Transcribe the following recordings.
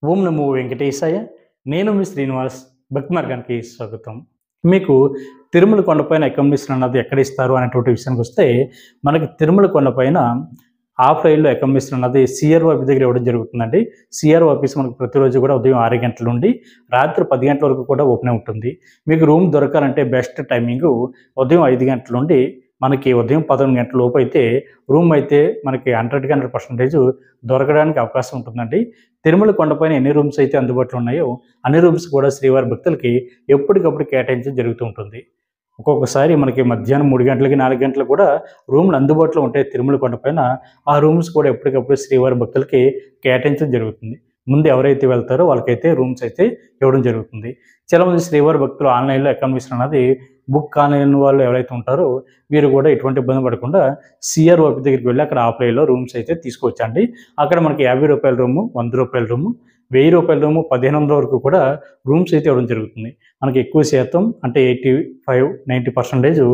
ఓం నమో వెంకటేశాయ. నేను మీ శ్రీనివాస్. భక్తి మార్గానికి స్వాగతం. మీకు తిరుమల కొండపైన అకామిడేషన్ అన్నది ఎక్కడ ఇస్తారు అనేటువంటి విషయానికి వస్తే, మనకి తిరుమల కొండపైన ఆఫ్‌లైన్‌లో అకామిడేషన్ అన్నది సీఆర్ఓ ఆఫీస్ దగ్గర ఇవ్వడం జరుగుతుందండి. సీఆర్ఓ ఆఫీస్ మనకు ప్రతిరోజు కూడా ఉదయం 6 గంటల నుండి రాత్రి 10 గంటల వరకు కూడా ఓపెనే ఉంటుంది. మీకు రూమ్ దొరకాలంటే బెస్ట్ టైమింగు ఉదయం 5 గంటల నుండి మనకి ఉదయం 11 గంటల లోపు అయితే రూమ్ అయితే మనకి 100కి 100% దొరకడానికి అవకాశం ఉంటుందండి. తిరుమల కొండపైన ఎన్ని రూమ్స్ అయితే అందుబాటులో ఉన్నాయో అన్ని రూమ్స్ కూడా శ్రీవారి భక్తులకి ఎప్పటికప్పుడు కేటాయించడం జరుగుతూ ఉంటుంది. ఒక్కొక్కసారి మనకి మధ్యాహ్నం 3 గంటలకి, 4 గంటలకు కూడా రూమ్‌లు అందుబాటులో ఉంటాయి తిరుమల కొండపైన. ఆ రూమ్స్ కూడా ఎప్పటికప్పుడు శ్రీవారి భక్తులకి కేటాయించడం జరుగుతుంది. ముందు ఎవరైతే వెళ్తారో వాళ్ళకైతే రూమ్స్ అయితే ఇవ్వడం జరుగుతుంది. చాలామంది శ్రీవారి భక్తులు ఆన్‌లైన్‌లో అకామిడేషన్ అన్నది బుక్ కాలేని వాళ్ళు ఎవరైతే ఉంటారో వీరు కూడా ఎటువంటి ఇబ్బంది పడకుండా సీఆర్ఓ ఆఫీస్ దగ్గరికి వెళ్ళి అక్కడ ఆఫ్‌లైన్‌లో రూమ్స్ అయితే తీసుకోవచ్చండి. అక్కడ మనకి రూ. 50 రూము, రూ. 100 రూము, రూ. 1000 రూము, 1500 వరకు కూడా రూమ్స్ అయితే ఇవ్వడం జరుగుతుంది. మనకి ఎక్కువ శాతం అంటే 85-90% రూ.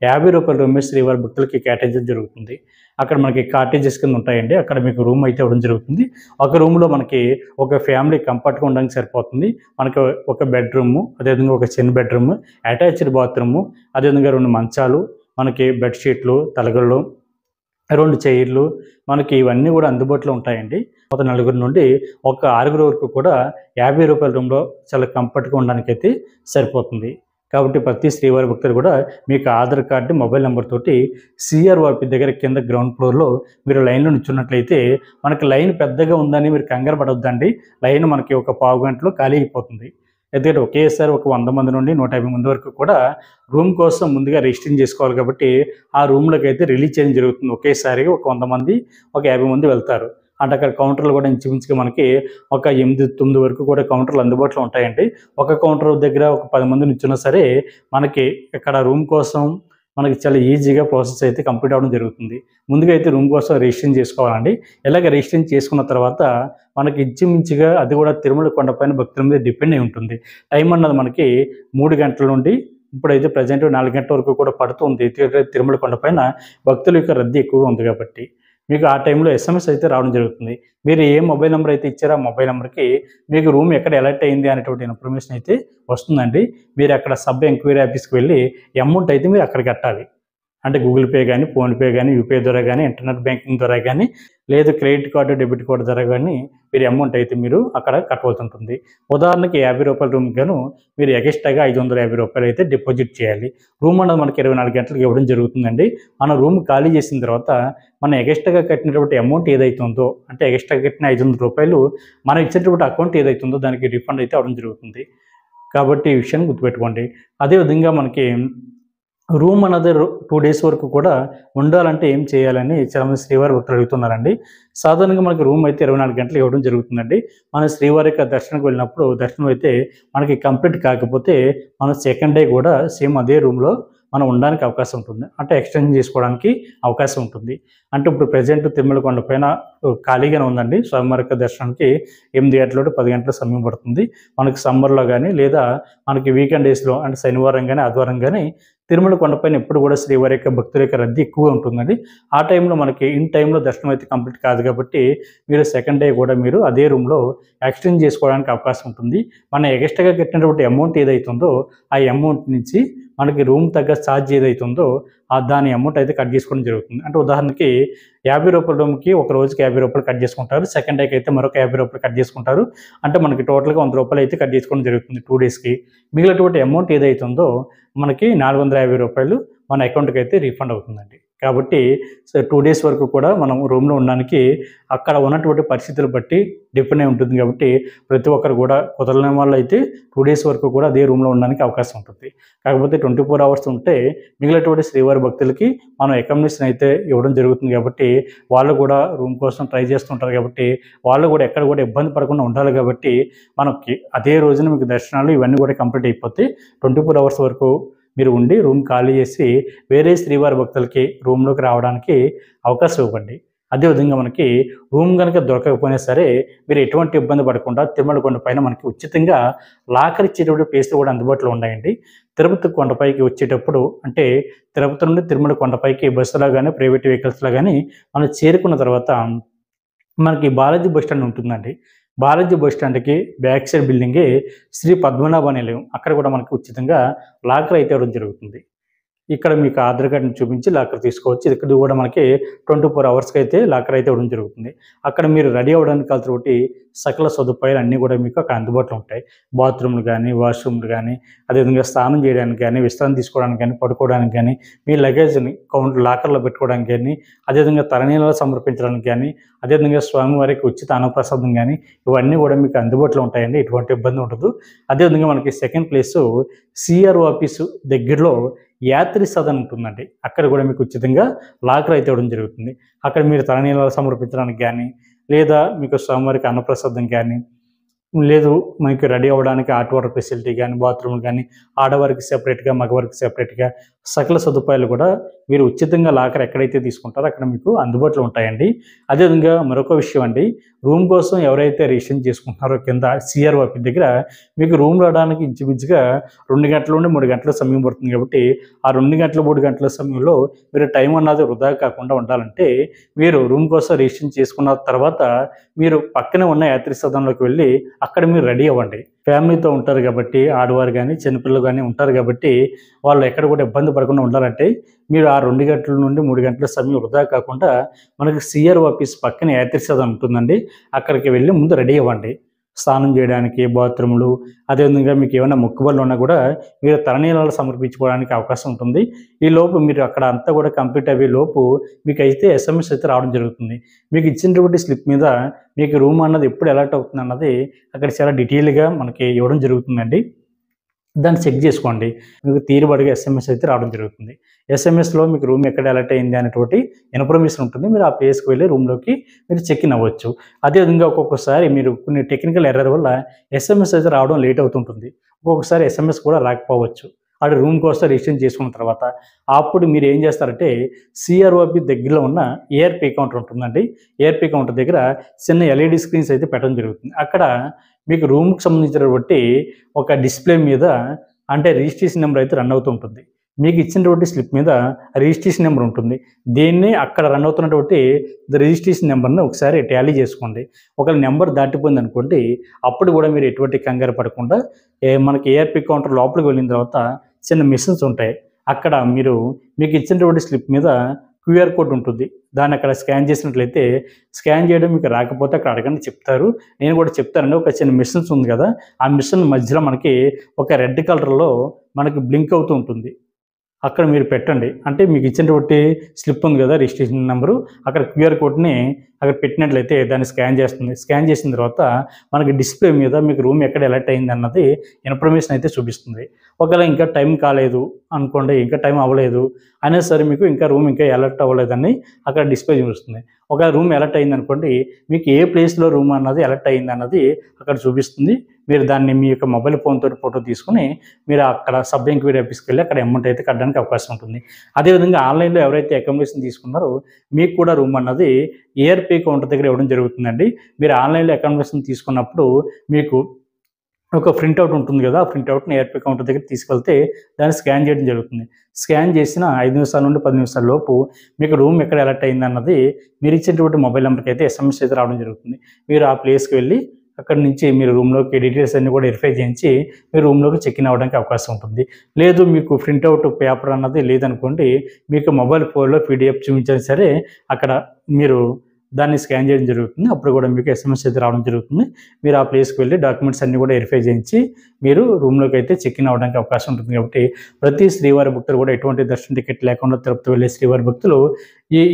50 రూమే శ్రీవారి భక్తులకి కేటాయించడం జరుగుతుంది. అక్కడ మనకి కాటేజెస్ కింద ఉంటాయండి. అక్కడ మీకు రూమ్ అయితే ఇవ్వడం జరుగుతుంది. ఒక రూమ్‌లో మనకి ఒక ఫ్యామిలీ కంఫర్ట్‌గా ఉండడానికి సరిపోతుంది. మనకి ఒక బెడ్‌రూము, అదేవిధంగా ఒక చిన్న బెడ్‌రూము, అటాచ్డ్ బాత్రూము, అదేవిధంగా 2 మంచాలు, మనకి బెడ్‌షీట్లు, తలగళ్ళు, 2 చైర్లు, మనకి ఇవన్నీ కూడా అందుబాటులో ఉంటాయండి. ఒక నలుగురు నుండి ఒక 6గురు వరకు కూడా రూ. 50 రూమ్‌లో చాలా కంఫర్ట్‌గా ఉండడానికైతే సరిపోతుంది. కాబట్టి ప్రతి శ్రీవారి భక్తులు కూడా మీకు ఆధార్ కార్డు, మొబైల్ నంబర్ తోటి సీఆర్ఓ ఆఫీస్ దగ్గర కింద గ్రౌండ్ ఫ్లోర్‌లో మీరు లైన్‌లో నిల్చున్నట్లయితే మనకి లైన్ పెద్దగా ఉందని మీరు కంగారు పడొద్దండి. లైన్ మనకి ఒక పావు గంటలో ఖాళీ అయిపోతుంది. ఎందుకంటే ఒకేసారి ఒక 100 మంది నుండి 150 మంది వరకు కూడా రూమ్ కోసం ముందుగా రిజిస్ట్రేషన్ చేసుకోవాలి కాబట్టి ఆ రూమ్‌లోకి అయితే రిలీజ్ చేయడం జరుగుతుంది. ఒకేసారిగా ఒక 100 మంది, ఒక 50 మంది వెళ్తారు. అంటే అక్కడ కౌంటర్లు కూడా ఇంచుమించుగా మనకి ఒక 8, 9 వరకు కూడా కౌంటర్లు అందుబాటులో ఉంటాయండి. ఒక కౌంటర్ దగ్గర ఒక 10 మంది నిల్చున్నా సరే మనకి ఇక్కడ రూమ్ కోసం మనకి చాలా ఈజీగా ప్రాసెస్ అయితే కంప్లీట్ అవ్వడం జరుగుతుంది. ముందుగా అయితే రూమ్ కోసం రిజిస్ట్రేషన్ చేసుకోవాలండి. ఇలాగ రిజిస్ట్రేషన్ చేసుకున్న తర్వాత మనకి ఇంచుమించుగా అది కూడా తిరుమల కొండపైన భక్తుల మీద డిపెండ్ అయి ఉంటుంది. టైం అన్నది మనకి 3 గంటల నుండి ఇప్పుడైతే ప్రెజెంట్ 4 గంటల వరకు కూడా పడుతుంది. తిరుమల కొండపైన భక్తుల యొక్క రద్దీ ఎక్కువగా ఉంది కాబట్టి మీకు ఆ టైంలో ఎస్ఎంఎస్ అయితే రావడం జరుగుతుంది. మీరు ఏ మొబైల్ నెంబర్ అయితే ఇచ్చారో ఆ మొబైల్ నెంబర్‌కి మీకు రూమ్ ఎక్కడ అలర్ట్ అయింది అనేటువంటి ఇన్ఫర్మేషన్ అయితే వస్తుందండి. మీరు అక్కడ సబ్ ఎంక్వైరీ ఆఫీస్‌కి వెళ్ళి అమౌంట్ అయితే మీరు అక్కడ కట్టాలి. అంటే గూగుల్ పే గానీ, ఫోన్‌పే గానీ, యూపీఐ ద్వారా గానీ, ఇంటర్నెట్ బ్యాంకింగ్ ద్వారా గానీ, లేదు క్రెడిట్ కార్డు, డెబిట్ కార్డ్ ద్వారా గానీ మీరు అమౌంట్ అయితే మీరు అక్కడ కట్టవలసి ఉంటుంది. ఉదాహరణకి రూ. 50 రూమ్‌కి గాను మీరు ఎగస్ట్రాగా రూ. 550 అయితే డిపాజిట్ చేయాలి. రూమ్ అన్నది మనకి 24 గంటలకు ఇవ్వడం జరుగుతుందండి. మనం రూమ్ ఖాళీ చేసిన తర్వాత మనం ఎగస్ట్రాగా కట్టినటువంటి అమౌంట్ ఏదైతే ఉందో, అంటే ఎగస్ట్రాగా కట్టిన రూ. 500 మనం ఇచ్చేటువంటి అకౌంట్ ఏదైతే ఉందో దానికి రిఫండ్ అయితే అవ్వడం జరుగుతుంది. కాబట్టి ఈ విషయాన్ని గుర్తుపెట్టుకోండి. అదేవిధంగా మనకి రూమ్ అన్నది 2 డేస్ వరకు కూడా ఉండాలంటే ఏం చేయాలని చాలామంది శ్రీవారి భక్తులు అడుగుతున్నారండి. సాధారణంగా మనకి రూమ్ అయితే 24 గంటలు ఇవ్వడం జరుగుతుందండి. మనం శ్రీవారి యొక్క దర్శనానికి వెళ్ళినప్పుడు దర్శనం అయితే మనకి కంప్లీట్ కాకపోతే మనం సెకండ్ డే కూడా సేమ్ అదే రూమ్‌లో మనం ఉండడానికి అవకాశం ఉంటుంది. అంటే ఎక్స్‌టెండ్ చేసుకోవడానికి అవకాశం ఉంటుంది. అంటే ఇప్పుడు ప్రెజెంట్ తిరుమల కొండపైన ఖాళీగానే ఉందండి. స్వామివారి యొక్క దర్శనానికి 8 గంటల నుండి 10 గంటల సమయం పడుతుంది. మనకి సమ్మర్‌లో గానీ లేదా మనకి వీకెండ్ డేస్‌లో అంటే శనివారం గానీ, ఆదివారం గానీ తిరుమల కొండపైన ఎప్పుడు కూడా శ్రీవారి యొక్క భక్తుల యొక్క రద్దీ ఎక్కువగా ఉంటుందండి. ఆ టైంలో మనకి ఇన్ టైంలో దర్శనం అయితే కంప్లీట్ కాదు కాబట్టి మీరు సెకండ్ డే కూడా మీరు అదే రూమ్‌లో ఎక్స్‌టెండ్ చేసుకోవడానికి అవకాశం ఉంటుంది. మనం ఎగస్ట్రాగా కట్టినటువంటి అమౌంట్ ఏదైతే ఉందో ఆ అమౌంట్ నుంచి మనకి రూమ్ తగ్గ ఛార్జ్ ఏదైతే ఉందో దాని అమౌంట్ అయితే కట్ చేసుకోవడం జరుగుతుంది. అంటే ఉదాహరణకి రూ. 50 రూమ్‌కి ఒక రోజుకి రూ. 50 కట్ చేసుకుంటారు. సెకండ్ డేకి అయితే మరొక రూ. 50 కట్ చేసుకుంటారు. అంటే మనకి టోటల్‌గా రూ. 100 అయితే కట్ చేసుకోవడం జరుగుతుంది 2 డేస్‌కి. మిగిలినటువంటి అమౌంట్ ఏదైతే ఉందో మనకి రూ. 450 మన అకౌంట్‌కి అయితే రీఫండ్ అవుతుందండి. కాబట్టి 2 డేస్ వరకు కూడా మనం రూమ్‌లో ఉండడానికి అక్కడ ఉన్నటువంటి పరిస్థితులు బట్టి డిపెండ్ అయి ఉంటుంది కాబట్టి ప్రతి ఒక్కరు కూడా కుదరని వాళ్ళైతే 2 డేస్ వరకు కూడా అదే రూమ్‌లో ఉండడానికి అవకాశం ఉంటుంది. కాకపోతే 24 అవర్స్ ఉంటే మిగిలినటువంటి శ్రీవారి భక్తులకి మనం అకామిడేషన్ అయితే ఇవ్వడం జరుగుతుంది కాబట్టి వాళ్ళు కూడా రూమ్ కోసం ట్రై చేస్తుంటారు కాబట్టి వాళ్ళు కూడా ఎక్కడ కూడా ఇబ్బంది పడకుండా ఉండాలి కాబట్టి మనకి అదే రోజున మీకు దర్శనాలు ఇవన్నీ కూడా కంప్లీట్ అయిపోతే 24 అవర్స్ వరకు మీరు ఉండి రూమ్ ఖాళీ చేసి వేరే శ్రీవారి భక్తులకి రూమ్‌లోకి రావడానికి అవకాశం ఇవ్వండి. అదేవిధంగా మనకి రూమ్ గనుక దొరకకపోయినా సరే మీరు ఎటువంటి ఇబ్బంది పడకుండా తిరుమల కొండపైన మనకి ఉచితంగా లాకర్ ఇచ్చేటువంటి ప్లేస్‌లు కూడా అందుబాటులో ఉన్నాయండి. తిరుపతి కొండపైకి వచ్చేటప్పుడు అంటే తిరుపతి నుండి తిరుమల కొండపైకి బస్సులో గానీ, ప్రైవేట్ వెహికల్స్‌లో గానీ మనం చేరుకున్న తర్వాత మనకి బాలాజీ బస్ స్టాండ్ ఉంటుందండి. బాలాజీ బస్ స్టాండ్కి బ్యాక్ సైడ్ బిల్డింగే శ్రీ పద్మనాభ నిలయం, అక్కడ కూడా మనకి ఉచితంగా లాకర్ అయితే ఇవ్వడం జరుగుతుంది. ఇక్కడ మీకు ఆధార్ కార్డ్‌ని చూపించి లాకర్ తీసుకోవచ్చు. ఇక్కడ కూడా మనకి 24 అవర్స్‌కి అయితే లాకర్ అయితే ఇవ్వడం జరుగుతుంది. అక్కడ మీరు రెడీ అవ్వడానికి కావాల్సినటువంటి సకల సదుపాయాలు అన్నీ కూడా మీకు అక్కడ అందుబాటులో ఉంటాయి. బాత్రూమ్‌లు గానీ, వాష్‌రూమ్‌లు గానీ, అదేవిధంగా స్నానం చేయడానికి గానీ, విశ్రాంతి తీసుకోవడానికి గానీ, పడుకోవడానికి గానీ, మీ లగేజ్‌ని లాకర్‌లో పెట్టుకోవడానికి గానీ, అదేవిధంగా తలనీలాలు సమర్పించడానికి గానీ, అదేవిధంగా స్వామివారికి ఉచిత అన్నప్రసాదం గానీ, ఇవన్నీ కూడా మీకు అందుబాటులో ఉంటాయండి. ఎటువంటి ఇబ్బంది ఉండదు. అదేవిధంగా మనకి సెకండ్ ప్లేసు సీఆర్ఓ ఆఫీసు దగ్గరలో యాత్రి సదన్ ఉంటుందండి. అక్కడ కూడా మీకు ఉచితంగా లాకర్ అయితే ఇవ్వడం జరుగుతుంది. అక్కడ మీరు తలనీలాలు సమర్పించడానికి గానీ, లేదా మీకు స్వామివారికి అన్నప్రసాదం గానీ, లేదు మనకి రెడీ అవ్వడానికి హాట్ వాటర్ ఫెసిలిటీ గానీ, బాత్రూమ్‌లు గానీ, ఆడవారికి సెపరేట్‌గా, మగవారికి సెపరేట్‌గా సకల సదుపాయాలు కూడా మీరు ఉచితంగా లాకర్ ఎక్కడైతే తీసుకుంటారో అక్కడ మీకు అందుబాటులో ఉంటాయండి. అదేవిధంగా మరొక విషయం అండి, రూమ్ కోసం ఎవరైతే రిజిస్ట్రేషన్ చేసుకుంటున్నారో కింద సీఆర్ఓ ఆఫీస్ దగ్గర మీకు రూమ్ రావడానికి ఇంచుమించుగా 2 గంటల నుండి 3 గంటల సమయం పడుతుంది కాబట్టి, ఆ 2 గంటల, 3 గంటల సమయంలో మీరు టైం అన్నది వృధా కాకుండా ఉండాలంటే, మీరు రూమ్ కోసం రిజిస్ట్రేషన్ చేసుకున్న తర్వాత మీరు పక్కనే ఉన్న యాత్రి సదన్‌లోకి వెళ్ళి అక్కడ మీరు రెడీ అవ్వండి. ఫ్యామిలీతో ఉంటారు కాబట్టి, ఆడవారు గానీ, చిన్నపిల్లలు గానీ ఉంటారు కాబట్టి, వాళ్ళు ఎక్కడ కూడా ఇబ్బంది పడకుండా ఉండాలంటే, మీరు ఆ 2 గంటల నుండి 3 గంటల సమయం వృధా కాకుండా మనకి సీఆర్ఓ ఆఫీస్ పక్కన యాత్రి సదన్ ఉంటుందండి. అక్కడికి వెళ్ళి ముందు రెడీ అవ్వండి. స్నానం చేయడానికి బాత్రూమ్‌లు, అదేవిధంగా మీకు ఏమైనా మొక్కుబడులు ఉన్నా కూడా మీరు తలనీలాలు సమర్పించుకోవడానికి అవకాశం ఉంటుంది. ఈలోపు మీరు అక్కడ అంతా కూడా కంప్లీట్ అయ్యే లోపు మీకైతే ఎస్ఎంఎస్ అయితే రావడం జరుగుతుంది. మీకు ఇచ్చినటువంటి స్లిప్ మీద మీకు రూమ్ అన్నది ఎప్పుడు అలాట్ అవుతుంది అన్నది అక్కడ చాలా డీటెయిల్‌గా మనకి ఇవ్వడం జరుగుతుందండి. దాన్ని చెక్ చేసుకోండి. మీకు తీరుబడిగా ఎస్ఎంఎస్ అయితే రావడం జరుగుతుంది. ఎస్ఎంఎస్‌లో మీకు రూమ్ ఎక్కడ అలాట్ అయింది అనేటువంటి ఇన్ఫర్మేషన్ ఉంటుంది. మీరు ఆ ప్లేస్‌కి వెళ్ళి రూమ్‌లోకి మీరు చెక్ ఇన్ అవ్వచ్చు. అదేవిధంగా ఒక్కొక్కసారి మీరు కొన్ని టెక్నికల్ ఎర్రర్ వల్ల ఎస్ఎంఎస్ అయితే రావడం లేట్ అవుతుంటుంది. ఒక్కొక్కసారి ఎస్ఎంఎస్ కూడా రాకపోవచ్చు. ఆడ రూమ్ కోసం రిజిస్ట్రేషన్ చేసుకున్న తర్వాత అప్పుడు మీరు ఏం చేస్తారంటే సీఆర్ఓబి దగ్గరలో ఉన్న ఏఆర్‌పీ కౌంటర్ ఉంటుందండి. ఏఆర్‌పీ కౌంటర్ దగ్గర చిన్న ఎల్ఈడి స్క్రీన్స్ అయితే పెట్టడం జరుగుతుంది. అక్కడ మీకు రూమ్‌కి సంబంధించినటువంటి ఒక డిస్‌ప్లే మీద అంటే రిజిస్ట్రేషన్ నెంబర్ అయితే రన్ అవుతూ ఉంటుంది. మీకు ఇచ్చినటువంటి స్లిప్ మీద రిజిస్ట్రేషన్ నెంబర్ ఉంటుంది. దీన్ని అక్కడ రన్ అవుతున్నటువంటి రిజిస్ట్రేషన్ నెంబర్‌ని ఒకసారి టాలీ చేసుకోండి. ఒకవేళ నెంబర్ దాటిపోయిందనుకోండి, అప్పుడు కూడా మీరు ఎటువంటి కంగారు పడకుండా మనకి ఏఆర్‌పీ కౌంటర్ లోపలికి వెళ్ళిన తర్వాత చిన్న మిషన్స్ ఉంటాయి. అక్కడ మీకు ఇచ్చినటువంటి స్లిప్ మీద క్యూఆర్ కోడ్ ఉంటుంది. దాన్ని అక్కడ స్కాన్ చేసినట్లయితే స్కాన్ చేయడం మీకు రాకపోతే అక్కడ అడగండి చెప్తారు. నేను కూడా చెప్తానండి. ఒక చిన్న మిషన్స్ ఉంది కదా, ఆ మిషన్ మధ్యలో మనకి ఒక రెడ్ కలర్‌లో మనకి బ్లింక్ అవుతూ ఉంటుంది. అక్కడ మీరు పెట్టండి. అంటే మీకు ఇచ్చినటువంటి స్లిప్ ఉంది కదా, రిజిస్ట్రేషన్ నెంబరు, అక్కడ క్యూఆర్ కోడ్‌ని అక్కడ పెట్టినట్లయితే దాన్ని స్కాన్ చేస్తుంది. స్కాన్ చేసిన తర్వాత మనకి డిస్‌ప్లే మీద మీకు రూమ్ ఎక్కడ ఎలర్ట్ అయింది అన్నది ఇన్ఫర్మేషన్ అయితే చూపిస్తుంది. ఒకవేళ ఇంకా టైం కాలేదు అనుకోండి, ఇంకా టైం అవ్వలేదు అయినా సరే మీకు ఇంకా రూమ్ ఇంకా అలర్ట్ అవ్వలేదని అక్కడ డిస్‌ప్లే చూపిస్తుంది. ఒకవేళ రూమ్ అలర్ట్ అయిందనుకోండి, మీకు ఏ ప్లేస్‌లో రూమ్ అన్నది అలర్ట్ అయింది అన్నది అక్కడ చూపిస్తుంది. మీరు దాన్ని మీ యొక్క మొబైల్ ఫోన్‌తో ఫోటో తీసుకొని మీరు అక్కడ సబ్ ఎంక్వైరీ ఆఫీస్‌కి వెళ్ళి అక్కడ అమౌంట్ అయితే కట్టడానికి అవకాశం ఉంటుంది. అదేవిధంగా ఆన్‌లైన్‌లో ఎవరైతే అకామిడేషన్ తీసుకున్నారో మీకు కూడా రూమ్ అన్నది ఏఆర్‌పీ కౌంటర్ దగ్గర ఇవ్వడం జరుగుతుందండి. మీరు ఆన్‌లైన్‌లో అకామిడేషన్ తీసుకున్నప్పుడు మీకు ఒక ప్రింట్‌ఔట్ ఉంటుంది కదా, ఆ ప్రింట్‌ఔట్‌ని ఏఆర్‌పీ కౌంటర్ దగ్గర తీసుకెళ్తే దాన్ని స్కాన్ చేయడం జరుగుతుంది. స్కాన్ చేసిన 5 నిమిషాల నుండి 10 నిమిషాల లోపు మీకు రూమ్ ఎక్కడ అలర్ట్ అయిందన్నది మీరు ఇచ్చేటువంటి మొబైల్ నెంబర్‌కి అయితే ఎస్ఎంఎస్ అయితే రావడం జరుగుతుంది. మీరు ఆ ప్లేస్‌కి వెళ్ళి అక్కడి నుంచి మీరు రూమ్‌లోకి డీటెయిల్స్ అన్నీ కూడా వెరిఫై చేయించి మీరు రూమ్‌లోకి చెక్ ఇన్ అవ్వడానికి అవకాశం ఉంటుంది. లేదు మీకు ప్రింట్‌ఔట్ పేపర్ అన్నది లేదనుకోండి, మీకు మొబైల్ ఫోన్‌లో పీడీఎఫ్ చూపించినా సరే అక్కడ మీరు దాన్ని స్కాన్ చేయడం జరుగుతుంది. అప్పుడు కూడా మీకు ఎస్ఎంఎస్ అయితే రావడం జరుగుతుంది. మీరు ఆ ప్లేస్‌కి వెళ్ళి డాక్యుమెంట్స్ అన్నీ కూడా వెరిఫై చేయించి మీరు రూమ్‌లోకి అయితే చెక్ ఇన్ అవ్వడానికి అవకాశం ఉంటుంది. కాబట్టి ప్రతి శ్రీవారి భక్తులు కూడా ఎటువంటి దర్శన టికెట్ లేకుండా తిరుపతి వెళ్ళే శ్రీవారి భక్తులు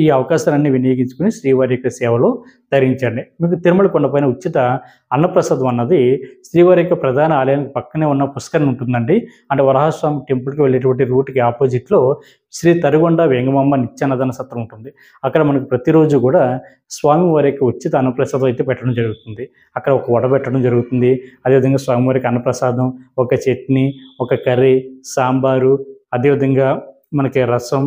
ఈ అవకాశాలన్నీ వినియోగించుకుని శ్రీవారి యొక్క సేవలో తరించండి. మీకు తిరుమల కొండపైన ఉచిత అన్నప్రసాదం అన్నది శ్రీవారి యొక్క ప్రధాన ఆలయానికి పక్కనే ఉన్న పుష్కరిణి ఉంటుందండి. అంటే వరాహస్వామి టెంపుల్‌కి వెళ్ళేటువంటి రూట్‌కి ఆపోజిట్‌లో శ్రీ తరిగొండ వేంగమాంబ నిత్యాన్నదాన సత్రం ఉంటుంది. అక్కడ మనకు ప్రతిరోజు కూడా స్వామివారి యొక్క ఉచిత అన్నప్రసాదం అయితే పెట్టడం జరుగుతుంది. అక్కడ ఒక వడ పెట్టడం జరుగుతుంది. అదేవిధంగా స్వామివారికి అన్నప్రసాదం, ఒక చట్నీ, ఒక కర్రీ, సాంబారు, అదేవిధంగా మనకి రసం,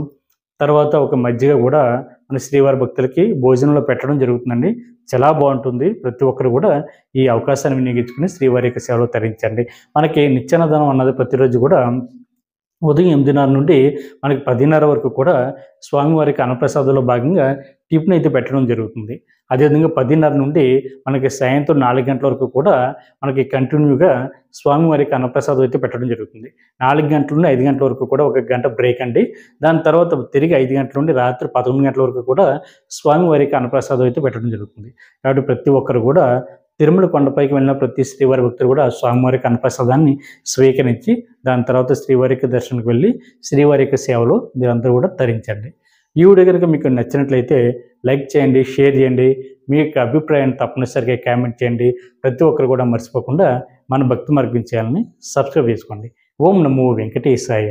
తర్వాత ఒక మజ్జిగ కూడా మన శ్రీవారి భక్తులకి భోజనంలో పెట్టడం జరుగుతుందండి. చాలా బాగుంటుంది. ప్రతి ఒక్కరు కూడా ఈ అవకాశాన్ని వినియోగించుకుని శ్రీవారి యొక్క సేవలో తరించండి. మనకి నిత్యాన్నదానం అన్నది ప్రతిరోజు కూడా ఉదయం 8:30 నుండి మనకి 10:30 వరకు కూడా స్వామివారికి అన్నప్రసాదంలో భాగంగా టిఫిన్ అయితే పెట్టడం జరుగుతుంది. అదేవిధంగా 10:30 నుండి మనకి సాయంత్రం 4 గంటల వరకు కూడా మనకి కంటిన్యూగా స్వామివారికి అన్నప్రసాదం అయితే పెట్టడం జరుగుతుంది. 4 గంటల నుండి 5 గంటల వరకు కూడా ఒక గంట బ్రేక్ అండి. దాని తర్వాత తిరిగి 5 గంటల నుండి రాత్రి 11 గంటల వరకు కూడా స్వామివారికి అన్నప్రసాదం అయితే పెట్టడం జరుగుతుంది. కాబట్టి ప్రతి ఒక్కరు కూడా తిరుమల కొండపైకి వెళ్ళిన ప్రతి శ్రీవారి భక్తులు కూడా స్వామివారికి అన్నప్రసాదాన్ని స్వీకరించి దాని తర్వాత శ్రీవారికి దర్శనానికి వెళ్ళి శ్రీవారి యొక్క సేవలో మీరందరూ కూడా తరించండి. ఈ వీడియో కనుక మీకు నచ్చినట్లయితే లైక్ చేయండి, షేర్ చేయండి, మీ యొక్క అభిప్రాయాన్ని తప్పనిసరిగా కామెంట్ చేయండి. ప్రతి ఒక్కరు కూడా మర్చిపోకుండా మన భక్తి మార్గం ఛానల్ని సబ్స్క్రైబ్ చేసుకోండి. ఓం నమో వెంకటేశాయ.